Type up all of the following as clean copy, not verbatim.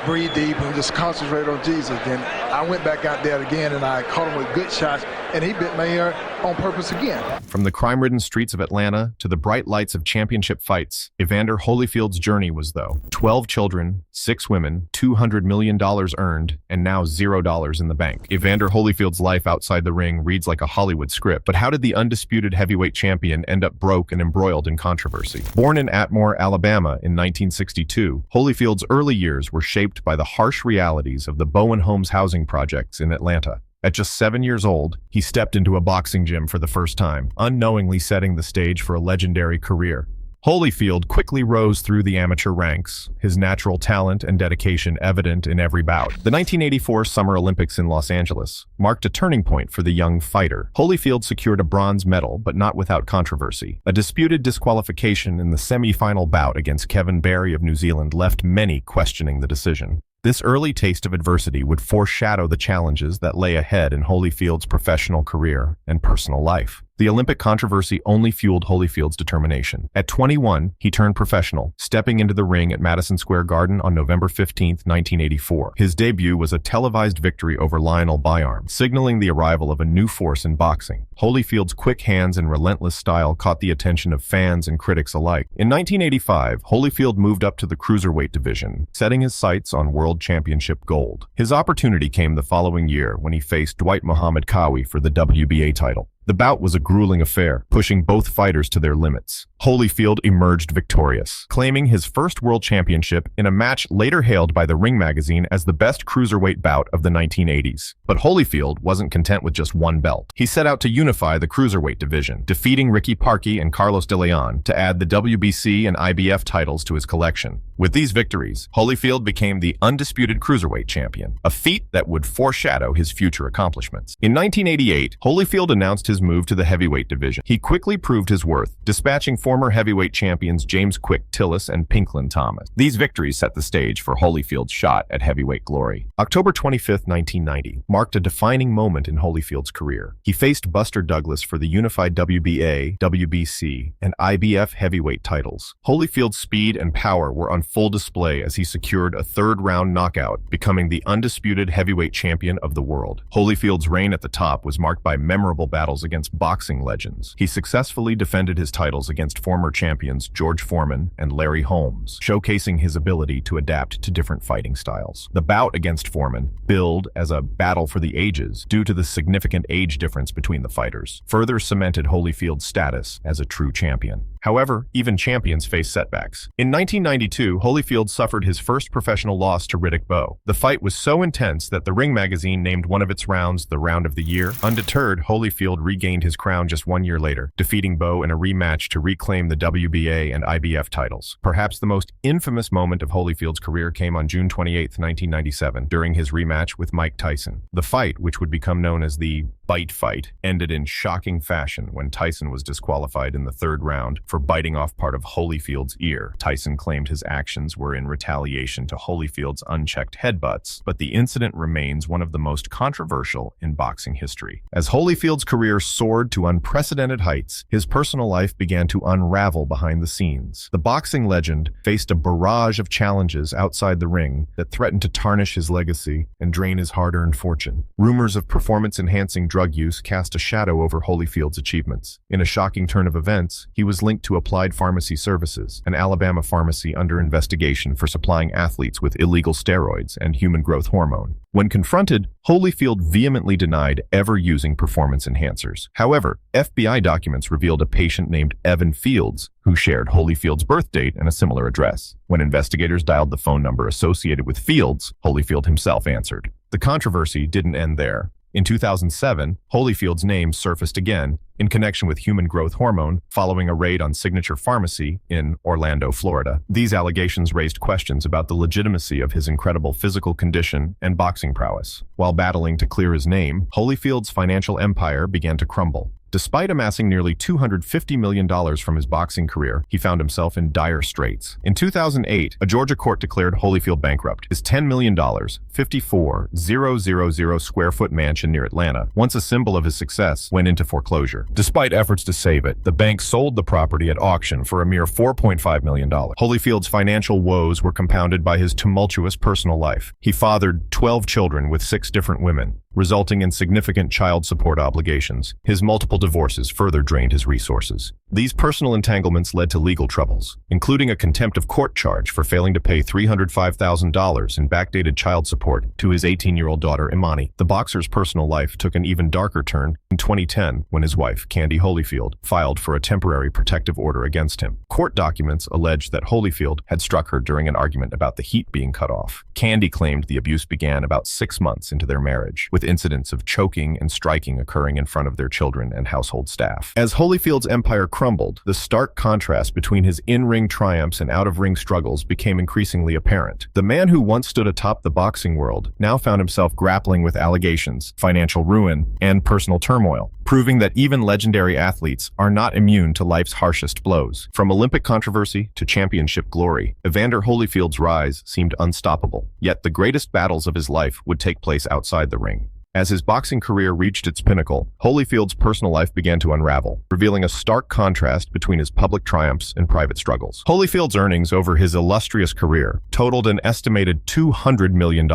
breathe deep and just concentrate on Jesus. Then I went back out there again and I caught him with good shots, and he bit my ear on purpose again. From the crime-ridden streets of Atlanta to the bright lights of championship fights, Evander Holyfield's journey was, though, 12 children, 6 women, $200 million earned, and now $0 in the bank. Evander Holyfield's life outside the ring reads like a Hollywood script, but how did the undisputed heavyweight champion end up broke and embroiled in controversy? Born in Atmore, Alabama in 1962, Holyfield's early years were shaped by the harsh realities of the Bowen Homes housing projects in Atlanta. At just 7 years old, he stepped into a boxing gym for the first time, unknowingly setting the stage for a legendary career. Holyfield quickly rose through the amateur ranks, his natural talent and dedication evident in every bout. The 1984 Summer Olympics in Los Angeles marked a turning point for the young fighter. Holyfield secured a bronze medal, but not without controversy. A disputed disqualification in the semi-final bout against Kevin Barry of New Zealand left many questioning the decision. This early taste of adversity would foreshadow the challenges that lay ahead in Holyfield's professional career and personal life. The Olympic controversy only fueled Holyfield's determination. At 21, he turned professional, stepping into the ring at Madison Square Garden on November 15, 1984. His debut was a televised victory over Lionel Byarm, signaling the arrival of a new force in boxing. Holyfield's quick hands and relentless style caught the attention of fans and critics alike. In 1985, Holyfield moved up to the cruiserweight division, setting his sights on World Championship gold. His opportunity came the following year when he faced Dwight Muhammad Qawi for the WBA title. The bout was a grueling affair, pushing both fighters to their limits. Holyfield emerged victorious, claiming his first world championship in a match later hailed by the Ring magazine as the best cruiserweight bout of the 1980s. But Holyfield wasn't content with just one belt. He set out to unify the cruiserweight division, defeating Ricky Parkey and Carlos de Leon to add the WBC and IBF titles to his collection. With these victories, Holyfield became the undisputed cruiserweight champion, a feat that would foreshadow his future accomplishments. In 1988, Holyfield announced his move to the heavyweight division. He quickly proved his worth, dispatching former heavyweight champions James Quick Tillis and Pinklin Thomas. These victories set the stage for Holyfield's shot at heavyweight glory. October 25, 1990, marked a defining moment in Holyfield's career. He faced Buster Douglas for the unified WBA, WBC, and IBF heavyweight titles. Holyfield's speed and power were on full display as he secured a third-round knockout, becoming the undisputed heavyweight champion of the world. Holyfield's reign at the top was marked by memorable battles against boxing legends. He successfully defended his titles against former champions George Foreman and Larry Holmes, showcasing his ability to adapt to different fighting styles. The bout against Foreman, billed as a battle for the ages due to the significant age difference between the fighters, further cemented Holyfield's status as a true champion. However, even champions face setbacks. In 1992, Holyfield suffered his first professional loss to Riddick Bowe. The fight was so intense that the Ring magazine named one of its rounds the Round of the Year. Undeterred, Holyfield regained his crown just 1 year later, defeating Bowe in a rematch to reclaim the WBA and IBF titles. Perhaps the most infamous moment of Holyfield's career came on June 28, 1997, during his rematch with Mike Tyson. The fight, which would become known as the Bite Fight, ended in shocking fashion when Tyson was disqualified in the third round for biting off part of Holyfield's ear. Tyson claimed his actions were in retaliation to Holyfield's unchecked headbutts, but the incident remains one of the most controversial in boxing history. As Holyfield's career soared to unprecedented heights, his personal life began to unravel behind the scenes. The boxing legend faced a barrage of challenges outside the ring that threatened to tarnish his legacy and drain his hard-earned fortune. Rumors of performance-enhancing drug use cast a shadow over Holyfield's achievements. In a shocking turn of events, he was linked to Applied Pharmacy Services, an Alabama pharmacy under investigation for supplying athletes with illegal steroids and human growth hormone. When confronted, Holyfield vehemently denied ever using performance enhancers. However, FBI documents revealed a patient named Evan Fields who shared Holyfield's birth date and a similar address. When investigators dialed the phone number associated with Fields, Holyfield himself answered. The controversy didn't end there. In 2007, Holyfield's name surfaced again in connection with human growth hormone following a raid on Signature Pharmacy in Orlando, Florida. These allegations raised questions about the legitimacy of his incredible physical condition and boxing prowess. While battling to clear his name, Holyfield's financial empire began to crumble. Despite amassing nearly $250 million from his boxing career, he found himself in dire straits. In 2008, a Georgia court declared Holyfield bankrupt. His $10 million, 54,000 square foot mansion near Atlanta, once a symbol of his success, went into foreclosure. Despite efforts to save it, the bank sold the property at auction for a mere $4.5 million. Holyfield's financial woes were compounded by his tumultuous personal life. He fathered 12 children with 6 different women, resulting in significant child support obligations. His multiple divorces further drained his resources. These personal entanglements led to legal troubles, including a contempt of court charge for failing to pay $305,000 in backdated child support to his 18-year-old daughter, Imani. The boxer's personal life took an even darker turn in 2010 when his wife, Candy Holyfield, filed for a temporary protective order against him. Court documents alleged that Holyfield had struck her during an argument about the heat being cut off. Candy claimed the abuse began about 6 months into their marriage, with incidents of choking and striking occurring in front of their children and household staff. As Holyfield's empire crumbled, the stark contrast between his in-ring triumphs and out-of-ring struggles became increasingly apparent. The man who once stood atop the boxing world now found himself grappling with allegations, financial ruin, and personal turmoil, proving that even legendary athletes are not immune to life's harshest blows. From Olympic controversy to championship glory, Evander Holyfield's rise seemed unstoppable. Yet the greatest battles of his life would take place outside the ring. As his boxing career reached its pinnacle, Holyfield's personal life began to unravel, revealing a stark contrast between his public triumphs and private struggles. Holyfield's earnings over his illustrious career totaled an estimated $200 million.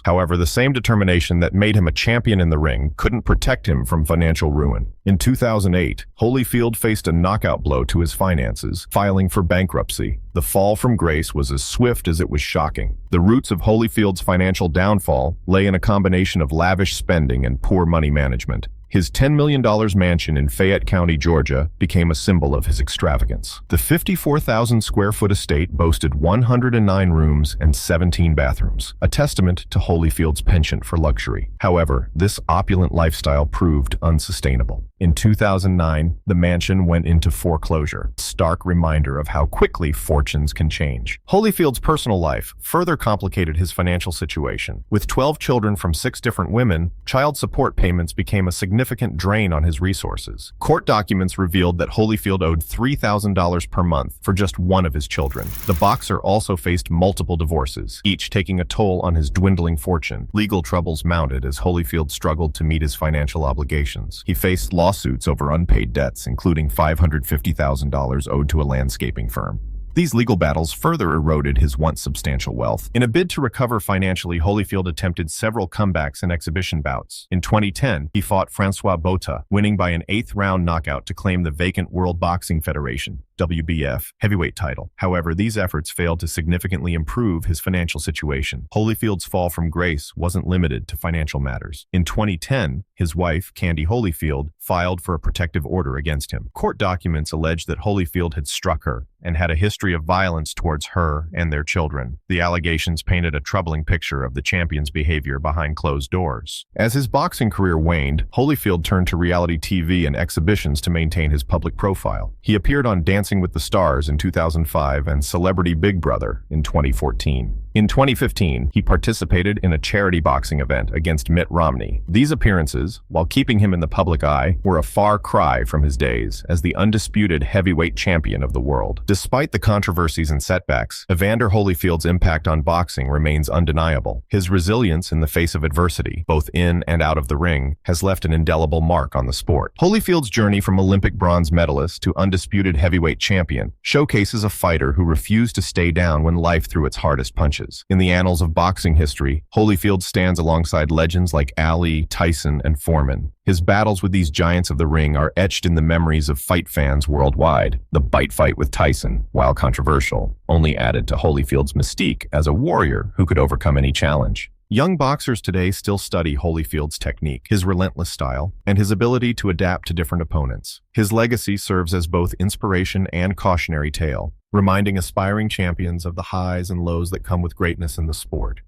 However, the same determination that made him a champion in the ring couldn't protect him from financial ruin. In 2008, Holyfield faced a knockout blow to his finances, filing for bankruptcy. The fall from grace was as swift as it was shocking. The roots of Holyfield's financial downfall lay in a combination of lavish spending and poor money management. His $10 million mansion in Fayette County, Georgia, became a symbol of his extravagance. The 54,000 square foot estate boasted 109 rooms and 17 bathrooms, a testament to Holyfield's penchant for luxury. However, this opulent lifestyle proved unsustainable. In 2009, the mansion went into foreclosure, a stark reminder of how quickly fortunes can change. Holyfield's personal life further complicated his financial situation. With 12 children from 6 different women, child support payments became a significant drain on his resources. Court documents revealed that Holyfield owed $3,000 per month for just one of his children. The boxer also faced multiple divorces, each taking a toll on his dwindling fortune. Legal troubles mounted as Holyfield struggled to meet his financial obligations. He faced lawsuits over unpaid debts, including $550,000 owed to a landscaping firm. These legal battles further eroded his once substantial wealth. In a bid to recover financially, Holyfield attempted several comebacks and exhibition bouts. In 2010, he fought Francois Botha, winning by an 8th-round knockout to claim the vacant World Boxing Federation (WBF) heavyweight title. However, these efforts failed to significantly improve his financial situation. Holyfield's fall from grace wasn't limited to financial matters. In 2010, his wife, Candy Holyfield, filed for a protective order against him. Court documents alleged that Holyfield had struck her and had a history of violence towards her and their children. The allegations painted a troubling picture of the champion's behavior behind closed doors. As his boxing career waned, Holyfield turned to reality TV and exhibitions to maintain his public profile. He appeared on Dancing with the Stars in 2005 and Celebrity Big Brother in 2014. In 2015, he participated in a charity boxing event against Mitt Romney. These appearances, while keeping him in the public eye, were a far cry from his days as the undisputed heavyweight champion of the world. Despite the controversies and setbacks, Evander Holyfield's impact on boxing remains undeniable. His resilience in the face of adversity, both in and out of the ring, has left an indelible mark on the sport. Holyfield's journey from Olympic bronze medalist to undisputed heavyweight champion showcases a fighter who refused to stay down when life threw its hardest punches. In the annals of boxing history, Holyfield stands alongside legends like Ali, Tyson, and Foreman. His battles with these giants of the ring are etched in the memories of fight fans worldwide. The bite fight with Tyson, while controversial, only added to Holyfield's mystique as a warrior who could overcome any challenge. Young boxers today still study Holyfield's technique, his relentless style, and his ability to adapt to different opponents. His legacy serves as both inspiration and cautionary tale, reminding aspiring champions of the highs and lows that come with greatness in the sport.